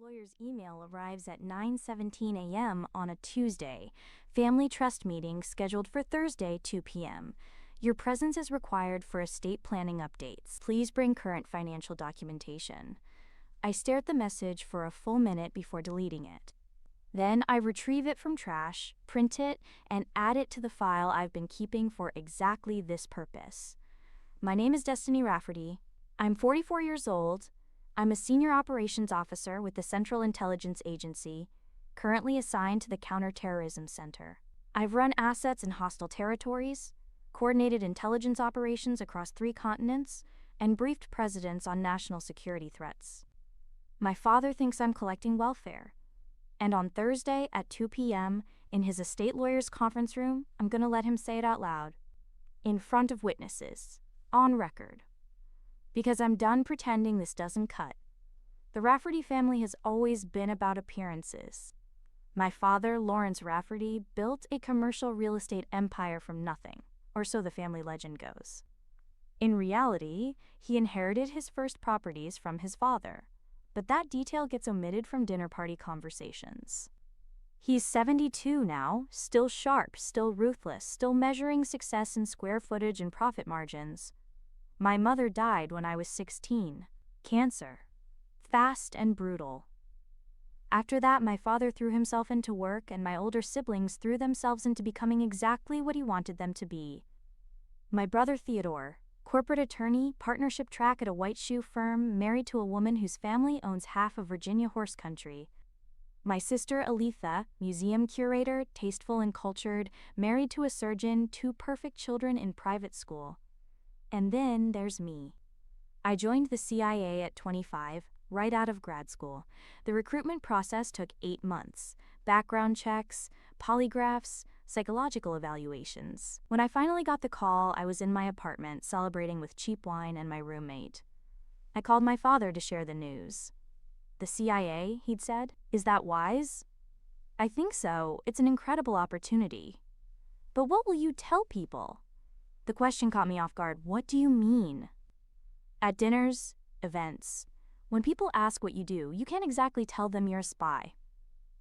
lawyer's email arrives at 9:17 a.m. on a Tuesday. Family trust meeting scheduled for Thursday, 2 p.m. Your presence is required for estate planning updates. Please bring current financial documentation. I stare at the message for a full minute before deleting it. Then I retrieve it from trash, print it, and add it to the file I've been keeping for exactly this purpose. My name is Destiny Rafferty. I'm 44 years old. I'm a senior operations officer with the Central Intelligence Agency, currently assigned to the Counterterrorism Center. I've run assets in hostile territories, coordinated intelligence operations across 3 continents, and briefed presidents on national security threats. My father thinks I'm collecting welfare. And on Thursday at 2 p.m., in his estate lawyer's conference room, I'm going to let him say it out loud. In front of witnesses. On record. Because I'm done pretending this doesn't cut. The Rafferty family has always been about appearances. My father, Lawrence Rafferty, built a commercial real estate empire from nothing, or so the family legend goes. In reality, he inherited his first properties from his father, but that detail gets omitted from dinner party conversations. He's 72 now, still sharp, still ruthless, still measuring success in square footage and profit margins. My mother died when I was 16. Cancer. Fast and brutal. After that, my father threw himself into work, and my older siblings threw themselves into becoming exactly what he wanted them to be. My brother Theodore, corporate attorney, partnership track at a white shoe firm, married to a woman whose family owns half of Virginia horse country. My sister Aletha, museum curator, tasteful and cultured, married to a surgeon, 2 perfect children in private school. And then there's me. I joined the CIA at 25, right out of grad school. The recruitment process took 8 months. Background checks, polygraphs, psychological evaluations. When I finally got the call, I was in my apartment celebrating with cheap wine and my roommate. I called my father to share the news. The CIA, he'd said, is that wise? I think so. It's an incredible opportunity. But what will you tell people? The question caught me off guard. What do you mean? At dinners, events, when people ask what you do, you can't exactly tell them you're a spy.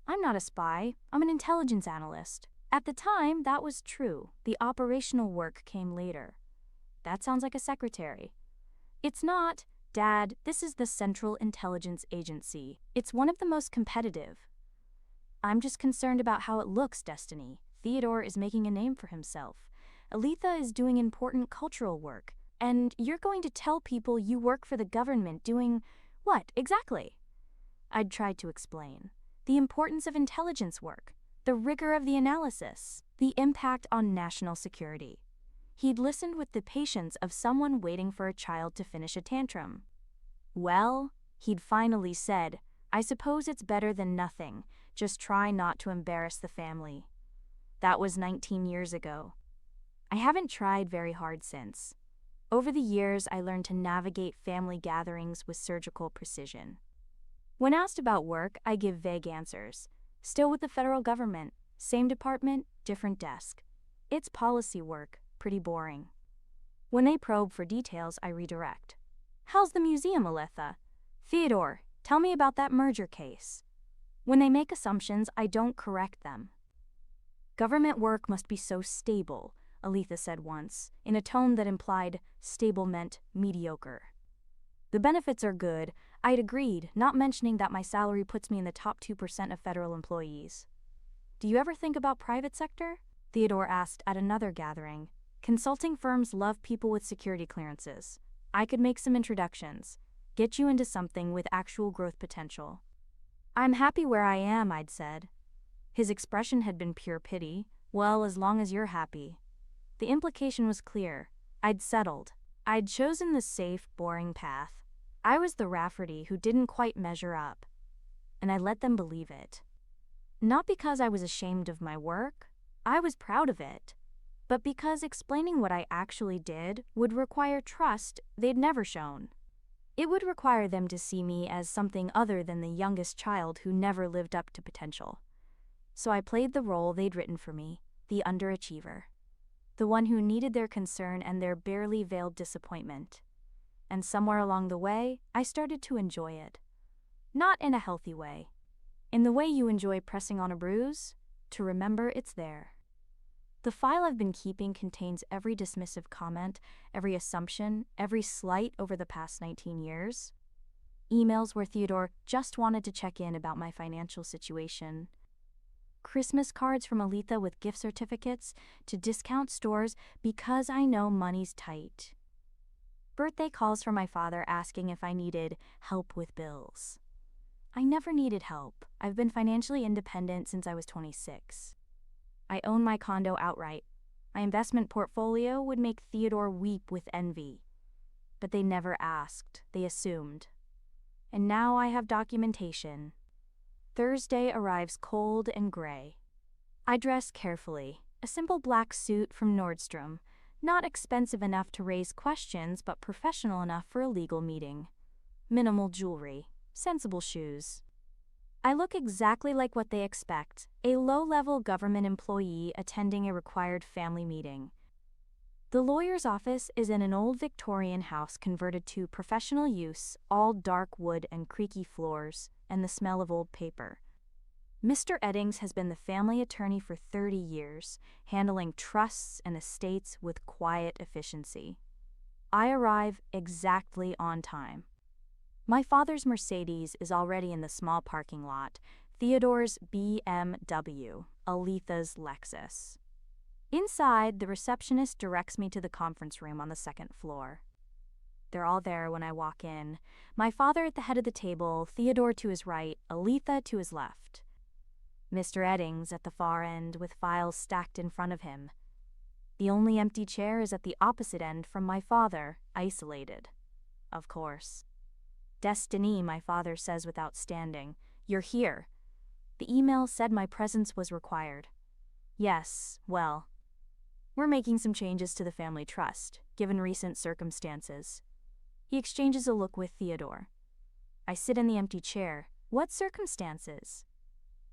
I'm not a spy. I'm an intelligence analyst. At the time, that was true. The operational work came later. That sounds like a secretary. It's not. Dad, this is the Central Intelligence Agency. It's one of the most competitive. I'm just concerned about how it looks, Destiny. Theodore is making a name for himself. Aletha is doing important cultural work. And you're going to tell people you work for the government doing what, exactly? I'd tried to explain. The importance of intelligence work, the rigor of the analysis, the impact on national security. He'd listened with the patience of someone waiting for a child to finish a tantrum. Well, he'd finally said, I suppose it's better than nothing. Just try not to embarrass the family. That was 19 years ago. I haven't tried very hard since. Over the years, I learned to navigate family gatherings with surgical precision. When asked about work, I give vague answers. Still with the federal government, same department, different desk. It's policy work, pretty boring. When they probe for details, I redirect. How's the museum, Aletha? Theodore, tell me about that merger case. When they make assumptions, I don't correct them. Government work must be so stable, Aletha said once, in a tone that implied stable meant mediocre. The benefits are good, I'd agreed, not mentioning that my salary puts me in the top 2% of federal employees. Do you ever think about private sector? Theodore asked at another gathering. Consulting firms love people with security clearances. I could make some introductions, get you into something with actual growth potential. I'm happy where I am, I'd said. His expression had been pure pity. Well, as long as you're happy. The implication was clear. I'd settled. I'd chosen the safe, boring path. I was the Rafferty who didn't quite measure up. And I let them believe it. Not because I was ashamed of my work. I was proud of it. But because explaining what I actually did would require trust they'd never shown. It would require them to see me as something other than the youngest child who never lived up to potential. So I played the role they'd written for me, the underachiever. The one who needed their concern and their barely veiled disappointment. And somewhere along the way, I started to enjoy it. Not in a healthy way. In the way you enjoy pressing on a bruise, to remember it's there. The file I've been keeping contains every dismissive comment, every assumption, every slight over the past 19 years. Emails where Theodore just wanted to check in about my financial situation. Christmas cards from Aletha with gift certificates to discount stores because I know money's tight. Birthday calls from my father asking if I needed help with bills. I never needed help. I've been financially independent since I was 26. I own my condo outright. My investment portfolio would make Theodore weep with envy. But they never asked, they assumed. And now I have documentation. Thursday arrives cold and gray. I dress carefully, a simple black suit from Nordstrom, not expensive enough to raise questions but professional enough for a legal meeting. Minimal jewelry, sensible shoes. I look exactly like what they expect, a low-level government employee attending a required family meeting. The lawyer's office is in an old Victorian house converted to professional use, all dark wood and creaky floors, and the smell of old paper. Mr. Eddings has been the family attorney for 30 years, handling trusts and estates with quiet efficiency. I arrive exactly on time. My father's Mercedes is already in the small parking lot, Theodore's BMW, Aletha's Lexus. Inside, the receptionist directs me to the conference room on the second floor. They're all there when I walk in. My father at the head of the table, Theodore to his right, Aletha to his left. Mr. Eddings at the far end with files stacked in front of him. The only empty chair is at the opposite end from my father, isolated. Of course. Destiny, my father says without standing. You're here. The email said my presence was required. Yes, well, we're making some changes to the family trust, given recent circumstances. He exchanges a look with Theodore. I sit in the empty chair. What circumstances?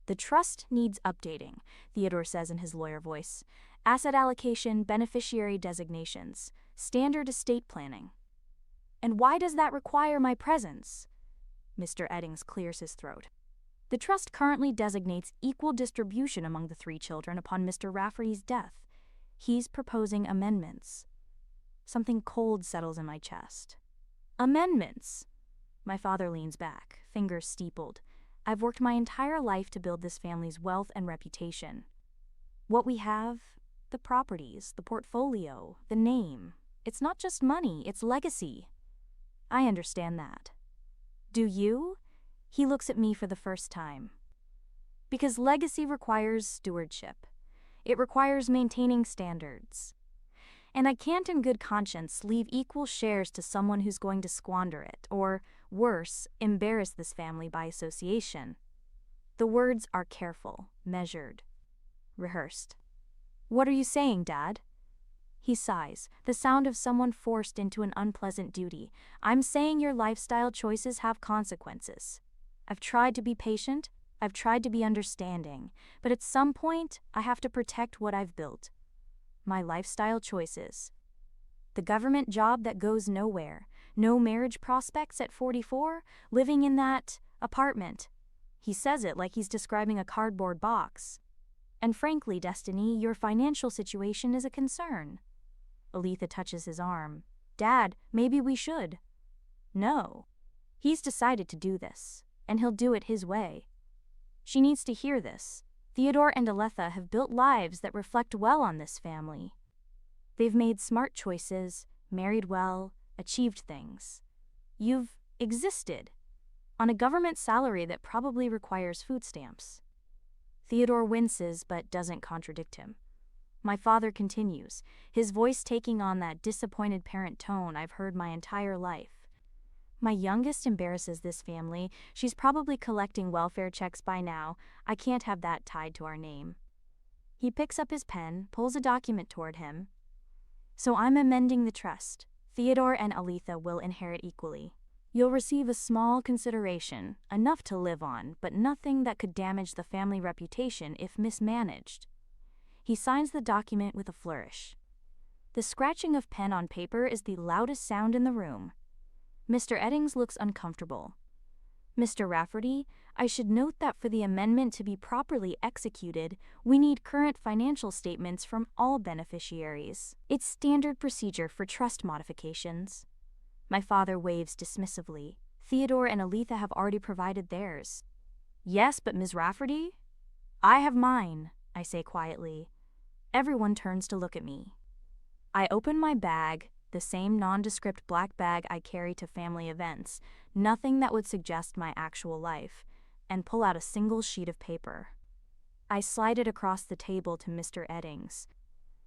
The trust needs updating, Theodore says in his lawyer voice. Asset allocation, beneficiary designations, standard estate planning. And why does that require my presence? Mr. Eddings clears his throat. The trust currently designates equal distribution among the 3 children upon Mr. Rafferty's death. He's proposing amendments. Something cold settles in my chest. Amendments? My father leans back, fingers steepled. I've worked my entire life to build this family's wealth and reputation. What we have, the properties, the portfolio, the name, it's not just money, it's legacy. I understand that. Do you? He looks at me for the first time. Because legacy requires stewardship. It requires maintaining standards. And I can't in good conscience leave equal shares to someone who's going to squander it, or, worse, embarrass this family by association. The words are careful, measured, rehearsed. What are you saying, Dad? He sighs, the sound of someone forced into an unpleasant duty. I'm saying your lifestyle choices have consequences. I've tried to be patient, I've tried to be understanding, but at some point, I have to protect what I've built. My lifestyle choices. The government job that goes nowhere, no marriage prospects at 44, living in that apartment. He says it like he's describing a cardboard box. And frankly, Destiny, your financial situation is a concern. Aletha touches his arm. Dad, maybe we should. No. He's decided to do this, and he'll do it his way. She needs to hear this. Theodore and Aletha have built lives that reflect well on this family. They've made smart choices, married well, achieved things. You've existed on a government salary that probably requires food stamps. Theodore winces but doesn't contradict him. My father continues, his voice taking on that disappointed parent tone I've heard my entire life. My youngest embarrasses this family. She's probably collecting welfare checks by now. I can't have that tied to our name. He picks up his pen, pulls a document toward him. So I'm amending the trust. Theodore and Aletha will inherit equally. You'll receive a small consideration, enough to live on, but nothing that could damage the family reputation if mismanaged. He signs the document with a flourish. The scratching of pen on paper is the loudest sound in the room. Mr. Eddings looks uncomfortable. Mr. Rafferty, I should note that for the amendment to be properly executed, we need current financial statements from all beneficiaries. It's standard procedure for trust modifications. My father waves dismissively. Theodore and Aletha have already provided theirs. Yes, but Ms. Rafferty? I have mine, I say quietly. Everyone turns to look at me. I open my bag, the same nondescript black bag I carry to family events, nothing that would suggest my actual life, and pull out a single sheet of paper. I slide it across the table to Mr. Eddings.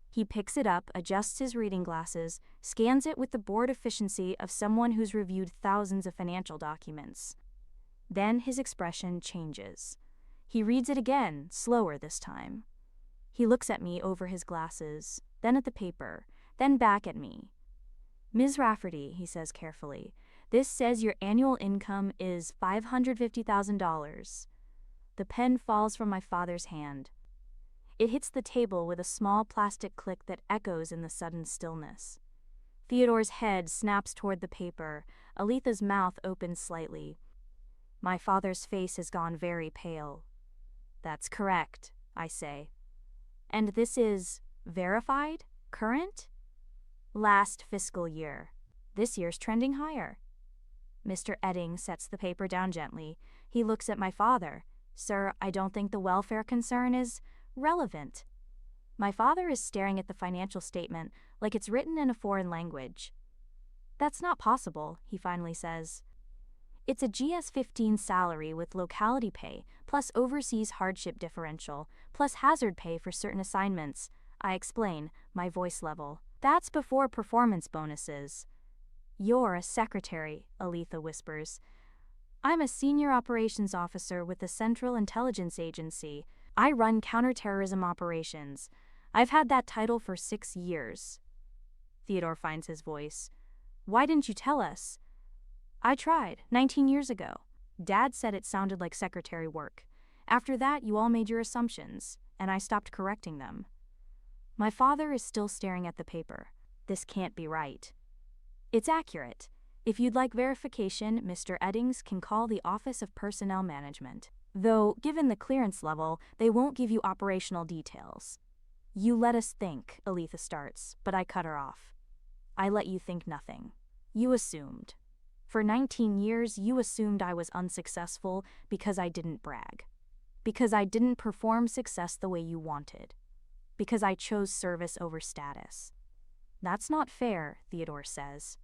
He picks it up, adjusts his reading glasses, scans it with the bored efficiency of someone who's reviewed thousands of financial documents. Then his expression changes. He reads it again, slower this time. He looks at me over his glasses, then at the paper, then back at me. Ms. Rafferty, he says carefully, this says your annual income is $550,000. The pen falls from my father's hand. It hits the table with a small plastic click that echoes in the sudden stillness. Theodore's head snaps toward the paper. Aletha's mouth opens slightly. My father's face has gone very pale. That's correct, I say. And this is verified? Current? Last fiscal year. This year's trending higher. Mr. Eddings sets the paper down gently. He looks at my father. Sir, I don't think the welfare concern is relevant. My father is staring at the financial statement like it's written in a foreign language. That's not possible, he finally says. It's a GS-15 salary with locality pay, plus overseas hardship differential, plus hazard pay for certain assignments. I explain, my voice level. That's before performance bonuses. You're a secretary, Aletha whispers. I'm a senior operations officer with the Central Intelligence Agency. I run counterterrorism operations. I've had that title for 6 years. Theodore finds his voice. Why didn't you tell us? I tried, 19 years ago. Dad said it sounded like secretary work. After that, you all made your assumptions, and I stopped correcting them. My father is still staring at the paper. This can't be right. It's accurate. If you'd like verification, Mr. Eddings can call the Office of Personnel Management. Though, given the clearance level, they won't give you operational details. You let us think, Aletha starts, but I cut her off. I let you think nothing. You assumed. For 19 years, you assumed I was unsuccessful because I didn't brag. Because I didn't perform success the way you wanted. Because I chose service over status. That's not fair, Theodore says.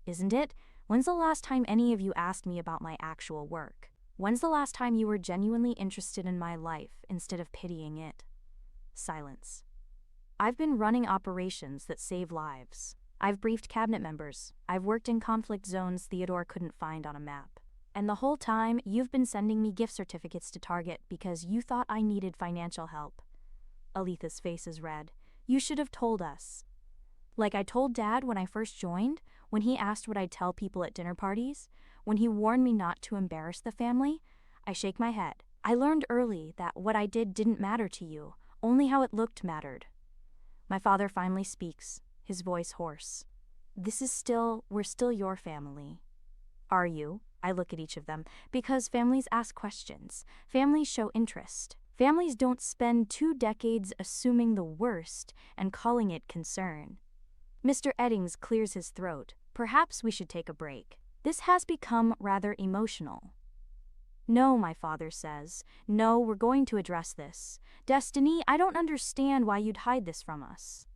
Isn't it? When's the last time any of you asked me about my actual work? When's the last time you were genuinely interested in my life instead of pitying it? Silence. I've been running operations that save lives. I've briefed cabinet members. I've worked in conflict zones Theodore couldn't find on a map. And the whole time, you've been sending me gift certificates to Target because you thought I needed financial help. Aletha's face is red. You should have told us. Like I told Dad when I first joined, when he asked what I'd tell people at dinner parties, when he warned me not to embarrass the family. I shake my head. I learned early that what I did didn't matter to you, only how it looked mattered. My father finally speaks, his voice hoarse. We're still your family. Are you? I look at each of them, because families ask questions. Families show interest. Families don't spend 2 decades assuming the worst and calling it concern. Mr. Eddings clears his throat. Perhaps we should take a break. This has become rather emotional. No, my father says. No, we're going to address this. Destiny, I don't understand why you'd hide this from us.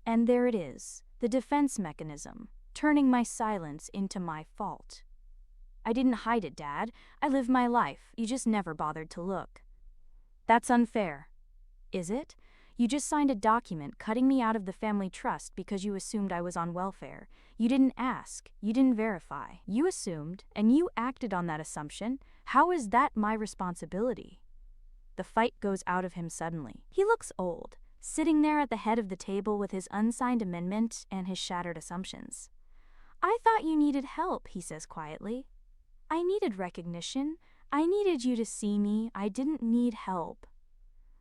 And there it is, the defense mechanism, turning my silence into my fault. I didn't hide it, Dad. I lived my life. You just never bothered to look. That's unfair. Is it? You just signed a document cutting me out of the family trust because you assumed I was on welfare. You didn't ask. You didn't verify. You assumed, and you acted on that assumption. How is that my responsibility? The fight goes out of him suddenly. He looks old, sitting there at the head of the table with his unsigned amendment and his shattered assumptions. I thought you needed help, he says quietly. I needed recognition. I needed you to see me. I didn't need help.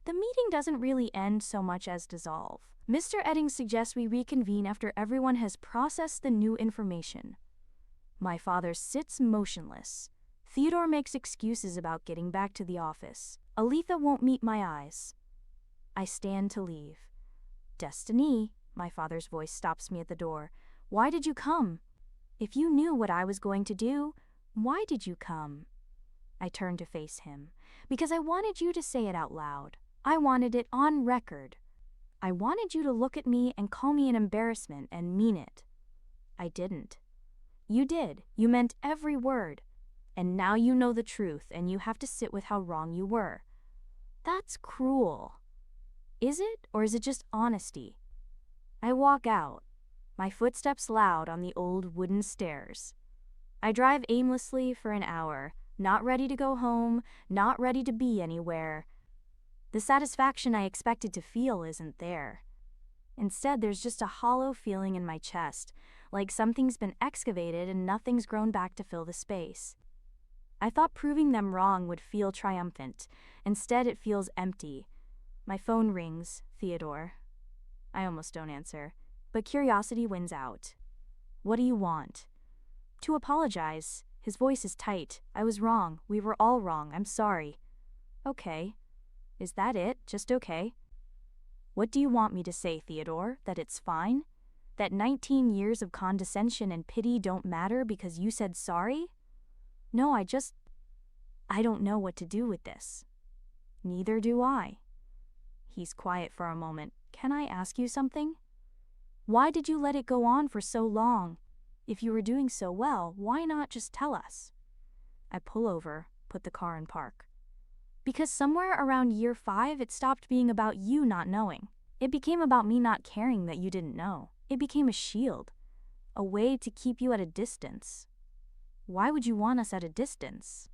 The meeting doesn't really end so much as dissolve. Mr. Eddings suggests we reconvene after everyone has processed the new information. My father sits motionless. Theodore makes excuses about getting back to the office. Aletha won't meet my eyes. I stand to leave. Destiny, my father's voice stops me at the door. Why did you come? If you knew what I was going to do, why did you come? I turn to face him. Because I wanted you to say it out loud. I wanted it on record. I wanted you to look at me and call me an embarrassment and mean it. I didn't. You did. You meant every word. And now you know the truth and you have to sit with how wrong you were. That's cruel. Is it, or is it just honesty? I walk out, my footsteps loud on the old wooden stairs. I drive aimlessly for an hour, not ready to go home, not ready to be anywhere. The satisfaction I expected to feel isn't there. Instead, there's just a hollow feeling in my chest, like something's been excavated and nothing's grown back to fill the space. I thought proving them wrong would feel triumphant. Instead, it feels empty. My phone rings, Theodore. I almost don't answer, but curiosity wins out. What do you want? To apologize. His voice is tight. I was wrong. We were all wrong. I'm sorry. Okay. Is that it? Just okay? What do you want me to say, Theodore? That it's fine? That 19 years of condescension and pity don't matter because you said sorry? No, I don't know what to do with this. Neither do I. He's quiet for a moment. Can I ask you something? Why did you let it go on for so long? If you were doing so well, why not just tell us? I pull over, put the car in park. Because somewhere around year 5, it stopped being about you not knowing. It became about me not caring that you didn't know. It became a shield, a way to keep you at a distance. Why would you want us at a distance?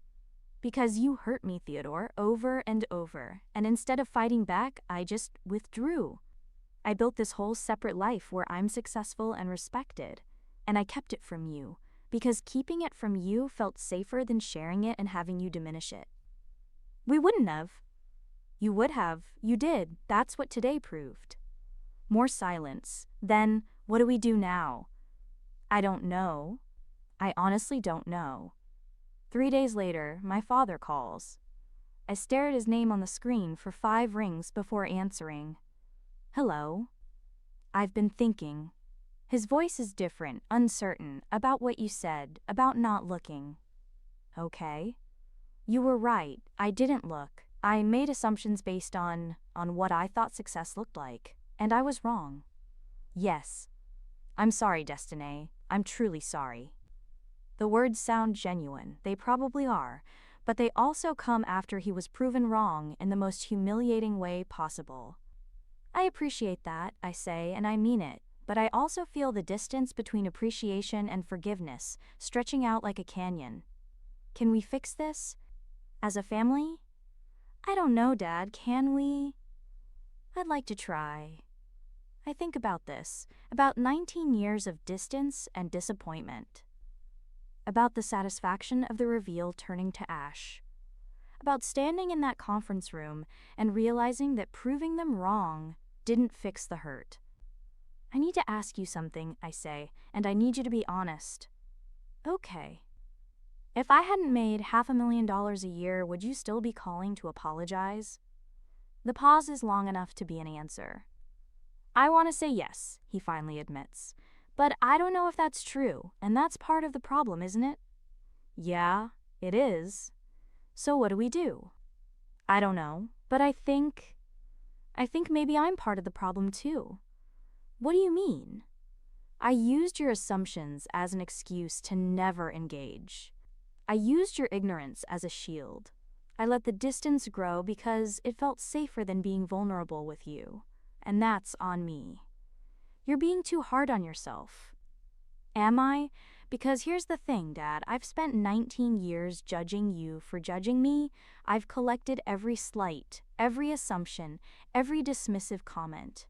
Because you hurt me, Theodore, over and over, and instead of fighting back, I just withdrew. I built this whole separate life where I'm successful and respected, and I kept it from you, because keeping it from you felt safer than sharing it and having you diminish it. We wouldn't have. You would have. You did. That's what today proved. More silence. Then, what do we do now? I don't know. I honestly don't know. 3 days later, my father calls. I stare at his name on the screen for 5 rings before answering. Hello. I've been thinking. His voice is different, uncertain, about what you said, about not looking. Okay. You were right. I didn't look. I made assumptions based on what I thought success looked like, and I was wrong. Yes. I'm sorry, Destiny. I'm truly sorry. The words sound genuine. They probably are, but they also come after he was proven wrong in the most humiliating way possible. I appreciate that, I say, and I mean it, but I also feel the distance between appreciation and forgiveness stretching out like a canyon. Can we fix this? As a family? I don't know, Dad, can we? I'd like to try. I think about this, about 19 years of distance and disappointment. About the satisfaction of the reveal turning to ash. About standing in that conference room and realizing that proving them wrong didn't fix the hurt. I need to ask you something, I say, and I need you to be honest. Okay. If I hadn't made $500,000 a year, would you still be calling to apologize? The pause is long enough to be an answer. I want to say yes, he finally admits. But I don't know if that's true, and that's part of the problem, isn't it? Yeah, it is. So what do we do? I don't know, but I think maybe I'm part of the problem too. What do you mean? I used your assumptions as an excuse to never engage. I used your ignorance as a shield. I let the distance grow because it felt safer than being vulnerable with you, and that's on me. You're being too hard on yourself. Am I? Because here's the thing, Dad. I've spent 19 years judging you for judging me. I've collected every slight, every assumption, every dismissive comment.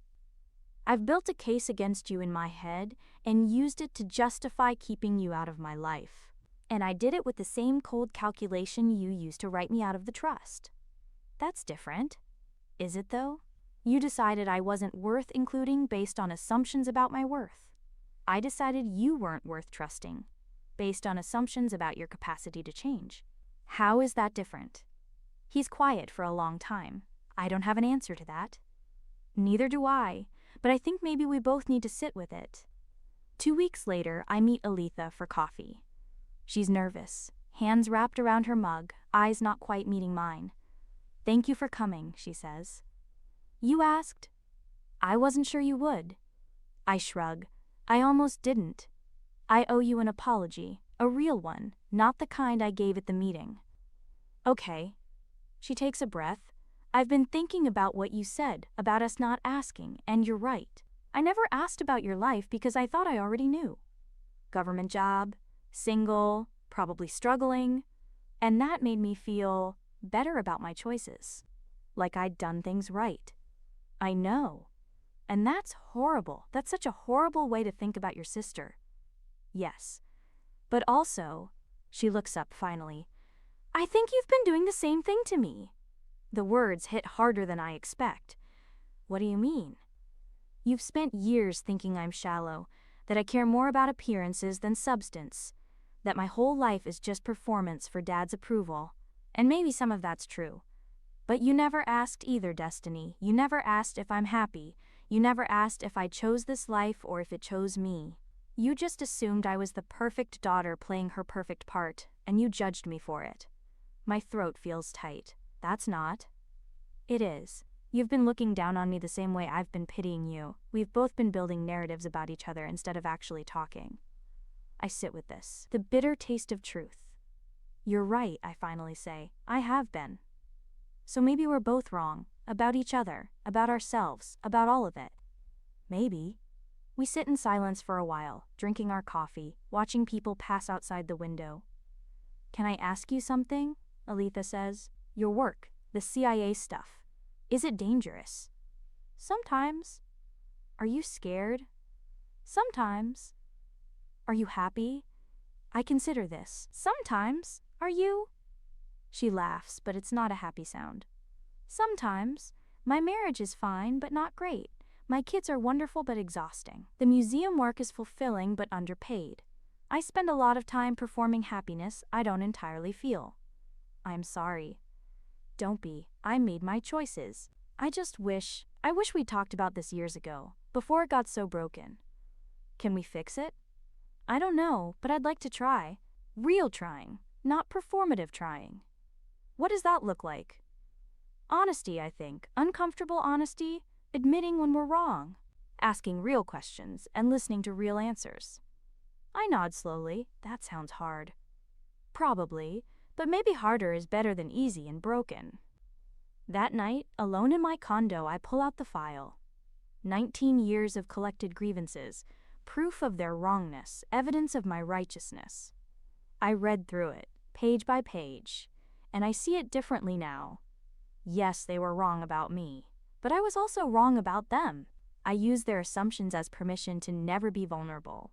I've built a case against you in my head and used it to justify keeping you out of my life. And I did it with the same cold calculation you used to write me out of the trust. That's different. Is it, though? You decided I wasn't worth including based on assumptions about my worth. I decided you weren't worth trusting, based on assumptions about your capacity to change. How is that different? He's quiet for a long time. I don't have an answer to that. Neither do I, but I think maybe we both need to sit with it. 2 weeks later, I meet Aletha for coffee. She's nervous, hands wrapped around her mug, eyes not quite meeting mine. "Thank you for coming," she says. "You asked?" "I wasn't sure you would." I shrug. "I almost didn't. I owe you an apology, a real one, not the kind I gave at the meeting." "Okay." She takes a breath. "I've been thinking about what you said, about us not asking, and you're right. I never asked about your life because I thought I already knew. Government job, single, probably struggling, and that made me feel better about my choices. Like I'd done things right. I know. And that's horrible. That's such a horrible way to think about your sister." "Yes. But also," she looks up finally, "I think you've been doing the same thing to me." The words hit harder than I expect. "What do you mean?" "You've spent years thinking I'm shallow, that I care more about appearances than substance, that my whole life is just performance for Dad's approval. And maybe some of that's true. But you never asked either, Destiny. You never asked if I'm happy. You never asked if I chose this life or if it chose me. You just assumed I was the perfect daughter playing her perfect part, and you judged me for it." My throat feels tight. "That's not." "It is. You've been looking down on me the same way I've been pitying you. We've both been building narratives about each other instead of actually talking." I sit with this, the bitter taste of truth. "You're right," I finally say. "I have been. So maybe we're both wrong, about each other, about ourselves, about all of it. Maybe." We sit in silence for a while, drinking our coffee, watching people pass outside the window. "Can I ask you something?" Aletha says. "Your work, the CIA stuff. Is it dangerous?" "Sometimes." "Are you scared?" "Sometimes." "Are you happy?" "I consider this. Sometimes. Are you?" She laughs, but it's not a happy sound. "Sometimes. My marriage is fine, but not great. My kids are wonderful but exhausting. The museum work is fulfilling but underpaid. I spend a lot of time performing happiness I don't entirely feel." "I'm sorry." "Don't be. I made my choices. I wish we'd talked about this years ago, before it got so broken." "Can we fix it?" "I don't know, but I'd like to try. Real trying, not performative trying." "What does that look like?" "Honesty, I think. Uncomfortable honesty, admitting when we're wrong, asking real questions and listening to real answers." I nod slowly. That sounds hard. "Probably, but maybe harder is better than easy and broken." That night, alone in my condo, I pull out the file. 19 years of collected grievances, proof of their wrongness, evidence of my righteousness. I read through it, page by page, and I see it differently now. Yes, they were wrong about me, but I was also wrong about them. I used their assumptions as permission to never be vulnerable.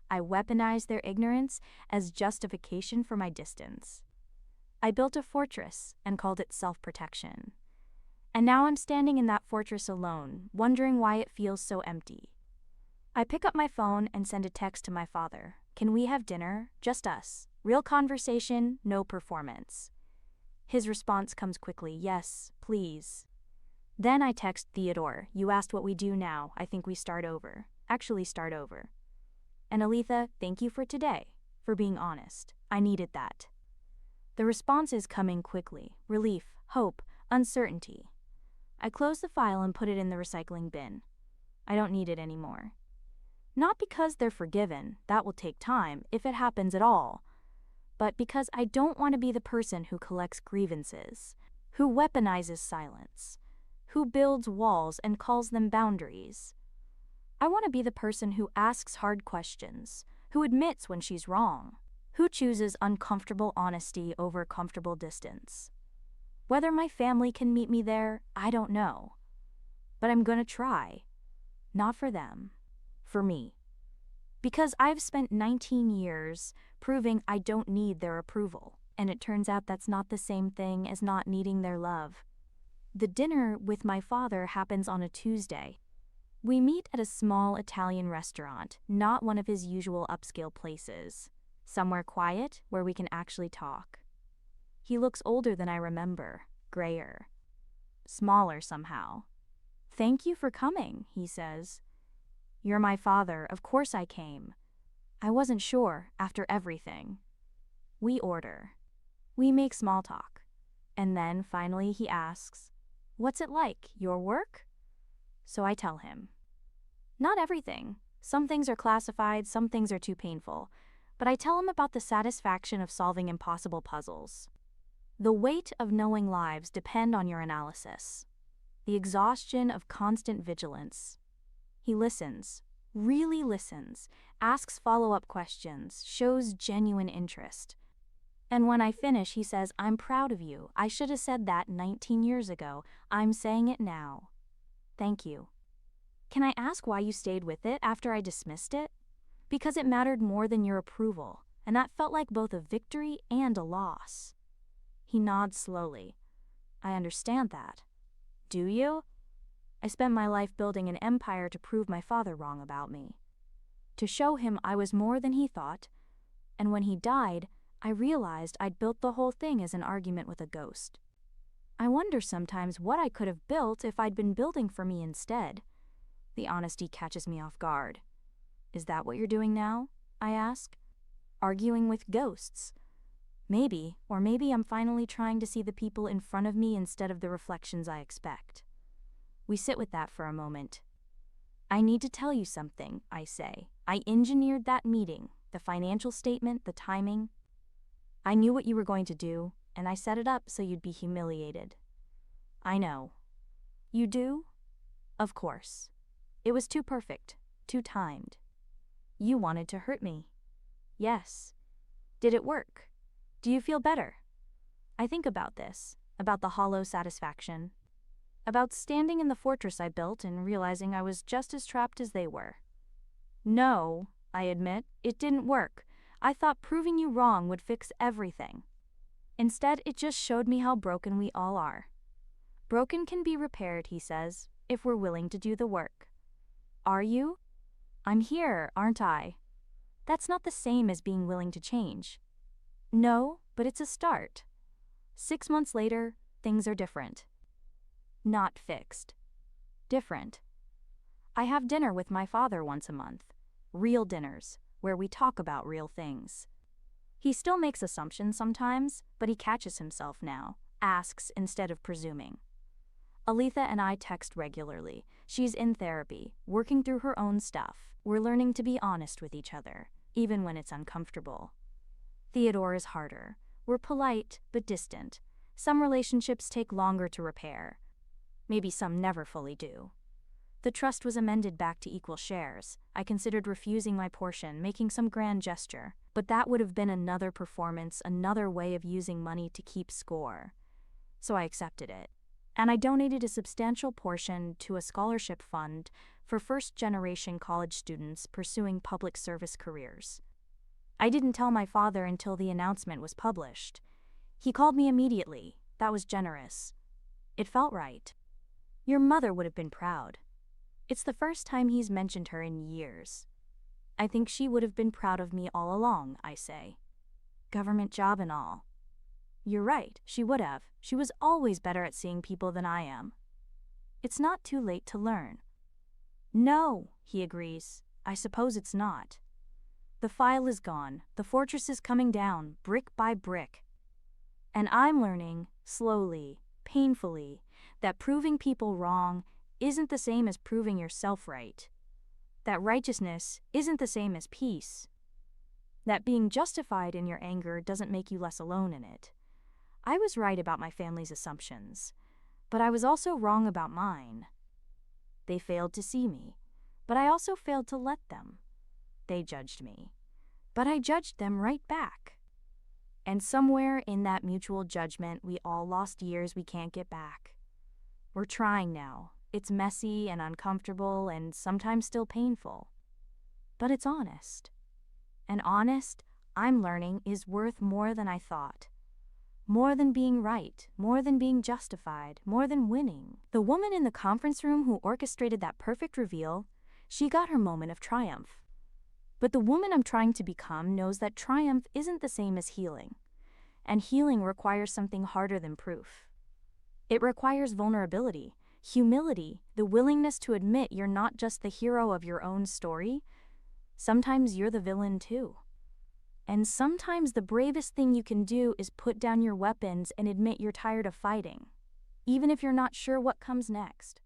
I weaponized their ignorance as justification for my distance. I built a fortress and called it self-protection. And now I'm standing in that fortress alone, wondering why it feels so empty. I pick up my phone and send a text to my father. "Can we have dinner? Just us. Real conversation, no performance." His response comes quickly. "Yes, please." Then I text Theodore. "You asked what we do now. I think we start over. Actually start over. And Aletha, thank you for today, for being honest. I needed that." The response is coming quickly. Relief, hope, uncertainty. I close the file and put it in the recycling bin. I don't need it anymore. Not because they're forgiven, that will take time, if it happens at all, but because I don't want to be the person who collects grievances, who weaponizes silence, who builds walls and calls them boundaries. I want to be the person who asks hard questions, who admits when she's wrong, who chooses uncomfortable honesty over comfortable distance. Whether my family can meet me there, I don't know. But I'm gonna try. Not for them. For me. Because I've spent 19 years proving I don't need their approval, and it turns out that's not the same thing as not needing their love. The dinner with my father happens on a Tuesday. We meet at a small Italian restaurant, not one of his usual upscale places. Somewhere quiet where we can actually talk. He looks older than I remember, grayer, smaller somehow. "Thank you for coming," he says. "You're my father, of course I came. I wasn't sure, after everything." We order. We make small talk. And then, finally, he asks, "What's it like, your work?" So I tell him. Not everything. Some things are classified, some things are too painful. But I tell him about the satisfaction of solving impossible puzzles. The weight of knowing lives depend on your analysis. The exhaustion of constant vigilance. He listens, really listens, asks follow-up questions, shows genuine interest. And when I finish, he says, "I'm proud of you. I should have said that 19 years ago. I'm saying it now. Thank you. Can I ask why you stayed with it after I dismissed it?" "Because it mattered more than your approval, and that felt like both a victory and a loss." He nods slowly. "I understand that. Do you?" I spent my life building an empire to prove my father wrong about me. To show him I was more than he thought, and when he died, I realized I'd built the whole thing as an argument with a ghost. I wonder sometimes what I could have built if I'd been building for me instead. The honesty catches me off guard. "Is that what you're doing now?" I ask. "Arguing with ghosts?" Maybe, or maybe I'm finally trying to see the people in front of me instead of the reflections I expect. We sit with that for a moment. "I need to tell you something," I say. "I engineered that meeting, the financial statement, the timing. I knew what you were going to do, and I set it up so you'd be humiliated." "I know." "You do?" "Of course. It was too perfect, too timed. You wanted to hurt me." "Yes." "Did it work? Do you feel better?" I think about this, about the hollow satisfaction, about standing in the fortress I built and realizing I was just as trapped as they were. "No," I admit, "it didn't work. I thought proving you wrong would fix everything. Instead, it just showed me how broken we all are. Broken can be repaired," he says, "if we're willing to do the work." "Are you?" "I'm here, aren't I?" That's not the same as being willing to change. "No, but it's a start." 6 months later, things are different. Not fixed. Different. I have dinner with my father once a month. Real dinners, where we talk about real things. He still makes assumptions sometimes, but he catches himself now, asks instead of presuming. Aletha and I text regularly. She's in therapy, working through her own stuff. We're learning to be honest with each other, even when it's uncomfortable. Theodore is harder. We're polite, but distant. Some relationships take longer to repair. Maybe some never fully do. The trust was amended back to equal shares. I considered refusing my portion, making some grand gesture. But that would have been another performance, another way of using money to keep score. So I accepted it. And I donated a substantial portion to a scholarship fund for first-generation college students pursuing public service careers. I didn't tell my father until the announcement was published. He called me immediately. That was generous. It felt right. Your mother would have been proud. It's the first time he's mentioned her in years. I think she would have been proud of me all along, I say. Government job and all. You're right, she would have. She was always better at seeing people than I am. It's not too late to learn. No, he agrees. I suppose it's not. The file is gone. The fortress is coming down, brick by brick. And I'm learning, slowly, painfully, that proving people wrong isn't the same as proving yourself right. That righteousness isn't the same as peace. That being justified in your anger doesn't make you less alone in it. I was right about my family's assumptions, but I was also wrong about mine. They failed to see me, but I also failed to let them. They judged me, but I judged them right back. And somewhere in that mutual judgment, we all lost years we can't get back. We're trying now. It's messy and uncomfortable and sometimes still painful. But it's honest. And honest, I'm learning, is worth more than I thought. More than being right, more than being justified, more than winning. The woman in the conference room who orchestrated that perfect reveal, she got her moment of triumph. But the woman I'm trying to become knows that triumph isn't the same as healing. and healing requires something harder than proof. It requires vulnerability, humility, the willingness to admit you're not just the hero of your own story. Sometimes you're the villain too. And sometimes the bravest thing you can do is put down your weapons and admit you're tired of fighting, even if you're not sure what comes next.